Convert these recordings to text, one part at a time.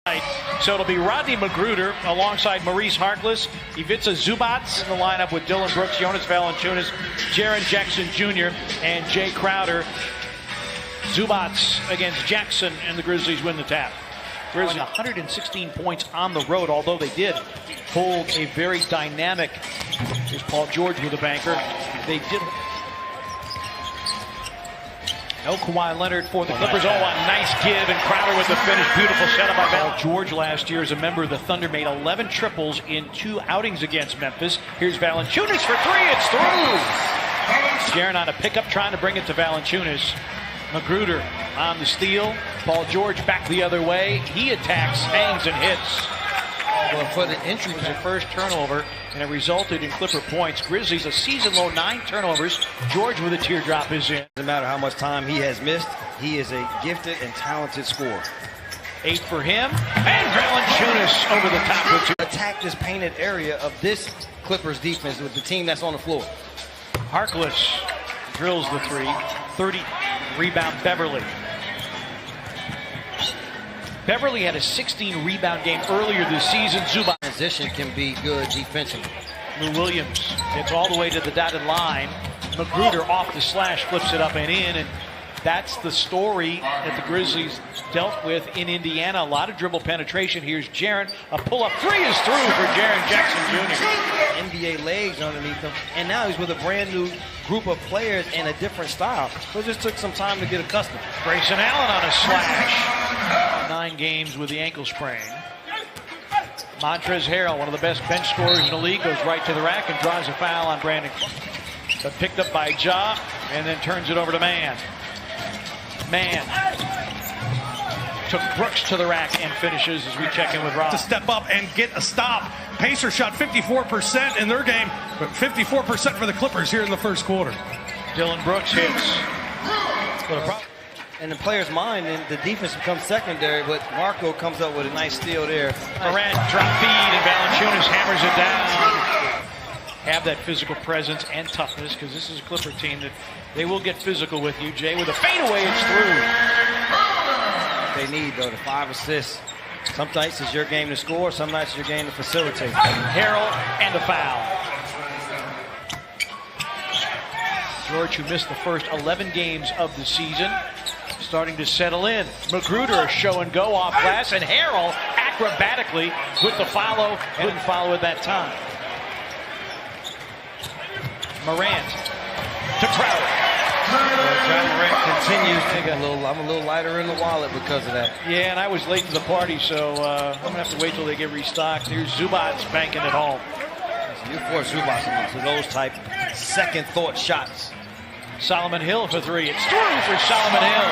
So it'll be Rodney Magruder alongside Maurice Harkless, Ivica Zubac in the lineup with Dylan Brooks, Jonas Valanciunas, Jaren Jackson Jr., and Jay Crowder. Zubac against Jackson, and the Grizzlies win the tap. Grizzlies 116 points on the road, although they did hold a very dynamic. Here's Paul George with a banker. They did. No Kawhi Leonard for the Clippers. Oh, a nice give, and Crowder with the finish. Beautiful setup by Paul George last year as a member of the Thunder. Made 11 triples in 2 outings against Memphis. Here's Valanciunas for 3. It's through. Jaren on a pickup trying to bring it to Valanciunas. Magruder on the steal. Paul George back the other way. He attacks, hangs, and hits. Well, for the entry was their first turnover, and it resulted in Clipper points. Grizzlies a season-low 9 turnovers. George with a teardrop is in. Doesn't matter how much time he has missed. He is a gifted and talented scorer. 8 for him, and Valanciunas over the top with 2. Attack this painted area of this Clippers defense with the team that's on the floor. Harkless drills the 3. 30 rebound Beverly. Beverly had a 16 rebound game earlier this season. Zubac. Transition can be good defensively. Lou Williams gets all the way to the dotted line. Magruder off the slash, flips it up and in, and that's the story that the Grizzlies dealt with in Indiana. A lot of dribble penetration. Here's Jaren. A pull-up 3 is through for Jaren Jackson Jr. NBA legs underneath him, and now he's with a brand new group of players and a different style. So it just took some time to get accustomed. Grayson Allen on a slash. 9 games with the ankle sprain. Montrezl Harrell, one of the best bench scorers in the league, goes right to the rack and draws a foul on Brandon. But picked up by Ja, and then turns it over to Mann. Mann took Brooks to the rack and finishes as we check in with Rob. To step up and get a stop. Pacers shot 54% in their game, but 54% for the Clippers here in the first quarter. Dylan Brooks hits. In the player's mind, and the defense becomes secondary, but Marco comes up with a nice steal there. Morant drop feed, and Valanciunas hammers it down. Have that physical presence and toughness, because this is a Clipper team that they will get physical with you. Jay with a fadeaway, it's through. They need, though, the 5 assists. Some nights it's your game to score, some nights it's your game to facilitate. Harrell and a foul. George, who missed the first 11 games of the season, starting to settle in. Magruder a show and go off glass, and Harrell acrobatically with the follow. Couldn't follow at that time. Morant to Crowder. Morant continues to I'm a little lighter in the wallet because of that. Yeah, and I was late to the party, so I'm going to have to wait till they get restocked. Here's Zubac banking it home. You force Zubac into those type second thought shots. Solomon Hill for 3. It's through for Solomon Hill.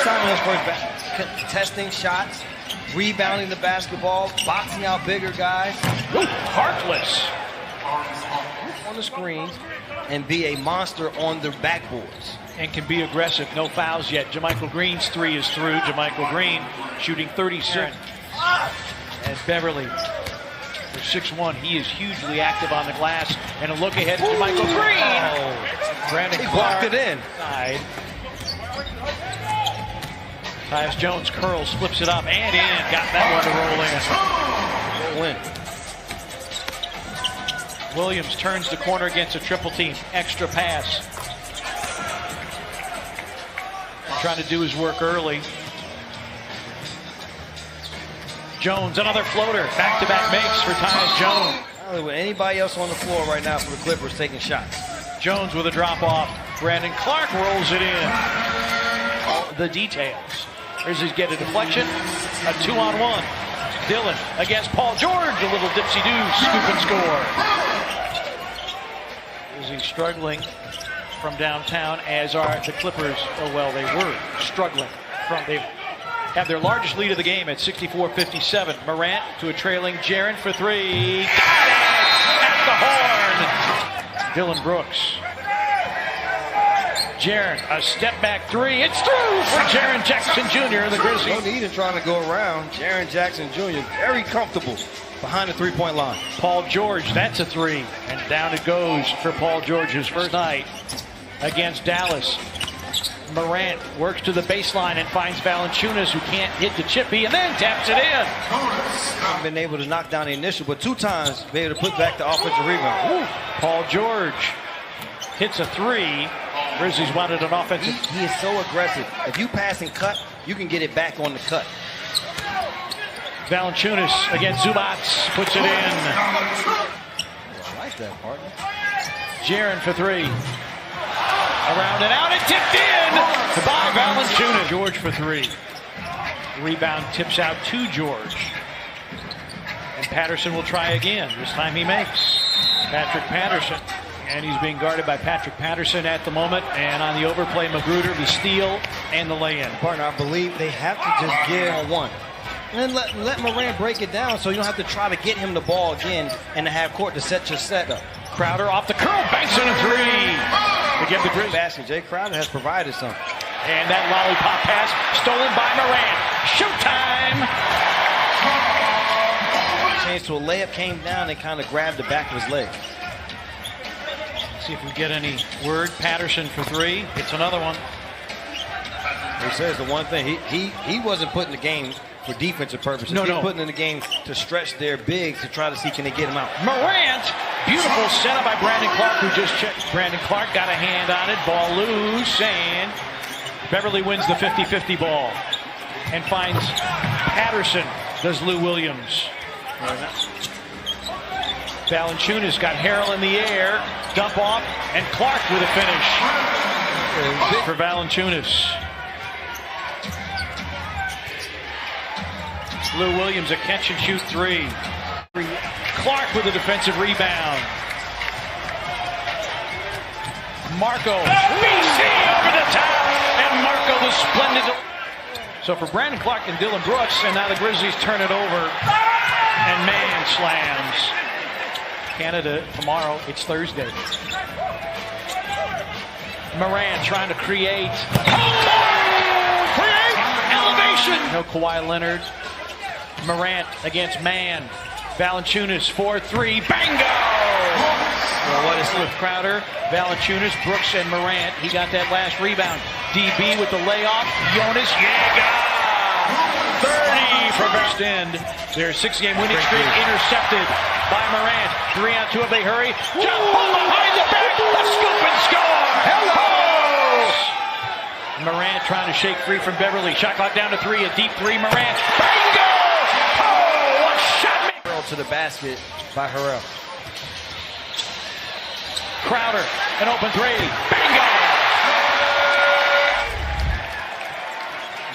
Solomon Hill's first back. Contesting shots, rebounding the basketball, boxing out bigger guys. Harkless on the screens and be a monster on the backboards. And can be aggressive. No fouls yet. JaMychal Green's 3 is through. JaMychal Green shooting 36. And Beverly for 6'1". He is hugely active on the glass. And a look ahead to JaMychal Green. Oh. Brandon he Clark blocked it in. Side. Tyus Jones curls, flips it up and in. Got that one to roll in. Roll in. Williams turns the corner against a triple team. Extra pass. Trying to do his work early. Jones, another floater. Back-to-back makes for Tyus Jones. I don't know anybody else on the floor right now for the Clippers taking shots. Jones with a drop-off. Brandon Clark rolls it in. The details. Grizzlies get a deflection. A 2-on-1. Dylan against Paul George. A little dipsy-do. Scoop and score. Grizzlies struggling from downtown, as are the Clippers. Oh, well, they were struggling. They have their largest lead of the game at 64-57. Morant to a trailing Jaren for 3. Got it! At the horn. Dylan Brooks. Jaren, a step back 3. It's through for Jaren Jackson Jr. The Grizzlies. No need in trying to go around. Jaren Jackson Jr. very comfortable behind the three-point line. Paul George, that's a 3. And down it goes for Paul George's first night against Dallas. Morant works to the baseline and finds Valanciunas, who can't hit the chippy, and then taps it in. Haven't been able to knock down the initial, but 2 times be able to put back the offensive rebound. Ooh. Paul George hits a 3. Grizzlies wanted an offensive. He is so aggressive. If you pass and cut, you can get it back on the cut. Valanciunas against Zubac, puts it in. I like that, partner. Jaren for 3. Around and out, and tipped in by Valanciunas. George for 3. Rebound tips out to George. And Patterson will try again. This time he makes. Patrick Patterson. And he's being guarded by Patrick Patterson at the moment. And on the overplay, Magruder, the steal and the lay-in. Partner, I believe they have to just give on one. And then let Morant break it down so you don't have to try to get him the ball again in the half court to set your setup. Crowder off the curl, banks in a 3. To give the Grizzlies. Basket. Jay Crowder has provided something. And that lollipop pass stolen by Morant. Showtime! Chance to a layup, came down and kind of grabbed the back of his leg. See if we get any word. Patterson for 3. It's another one. He says the one thing, he wasn't putting the game for defensive purposes. No. He's putting in the game to stretch their bigs to try to see can they get him out. Morant, beautiful setup by Brandon Clark, who just checked. Brandon Clark got a hand on it. Ball loose, and Beverly wins the 50-50 ball and finds Patterson. Does Lou Williams. Valanciunas got Harrell in the air. Dump off, and Clark with a finish for Valanciunas. Lou Williams, a catch-and-shoot 3. Clark with a defensive rebound. Marco, BC over the top, and Marco the splendid. So for Brandon Clark and Dylan Brooks, and now the Grizzlies turn it over, and man slams. Canada tomorrow, it's Thursday. Morant trying to create. Elevation! No Kawhi Leonard. Morant against man. Valanciunas 4-3. Bango! Well, what is with Crowder, Valanciunas, Brooks, and Morant? He got that last rebound. DB with the layoff. Jonas Jaeger! 30 from first end. Their 6-game winning streak intercepted by Morant. 3-on-2 if they hurry. Jump ball behind the back. A scoop and score! Hello! Morant trying to shake free from Beverly. Shot clock down to 3. A deep 3. Morant. Bingo! Oh, what shot! To the basket by Harrell. Crowder, an open 3. Bingo!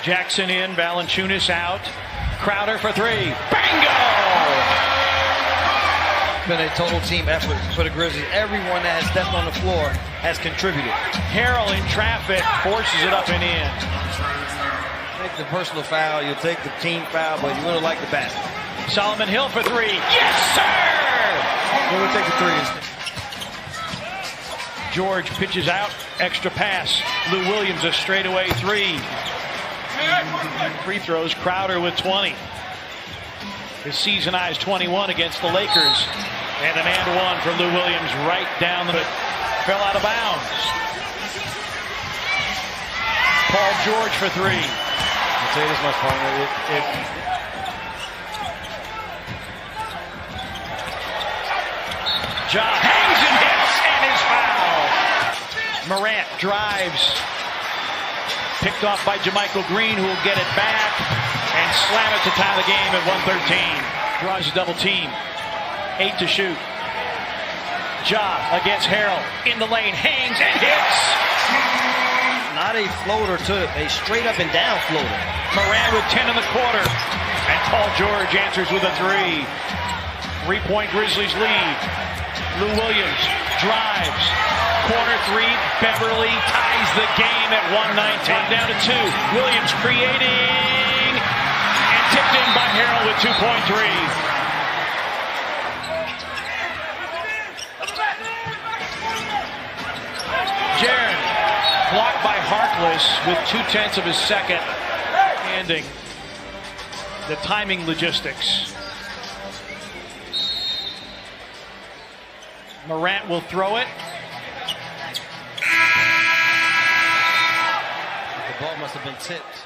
Jackson in. Valanciunas out. Crowder for 3. Bingo! Been a total team effort for the Grizzlies. Everyone that has stepped on the floor has contributed. Harrell in traffic, forces it up and in. Take the personal foul, you'll take the team foul, but you really like the basket. Solomon Hill for 3. Yes, sir! We'll take the 3. George pitches out, extra pass. Lou Williams a straightaway 3. Free throws, Crowder with 20. His season-highs 21 against the Lakers. And an and one for Lou Williams right down the fell out of bounds. Paul George for 3. I'll tell you this much, partner. Ja hangs and hits and is fouled. Morant drives. Picked off by Jermichael Green, who will get it back and slam it to tie the game at 1:13. Draws a double team. 8 to shoot. Ja against Harrell. In the lane, hangs and hits. Not a floater to a straight up and down floater. Morant with 10 in the quarter. And Paul George answers with a 3. 3-point Grizzlies lead. Lou Williams drives. Corner 3. Beverly ties the game at 119. Down to 2. Williams creating. And tipped in by Harrell with 2.3. Jaren blocked by Harkless with 2/10 of his second. Ending the timing logistics. Morant will throw it. ball must have been tipped.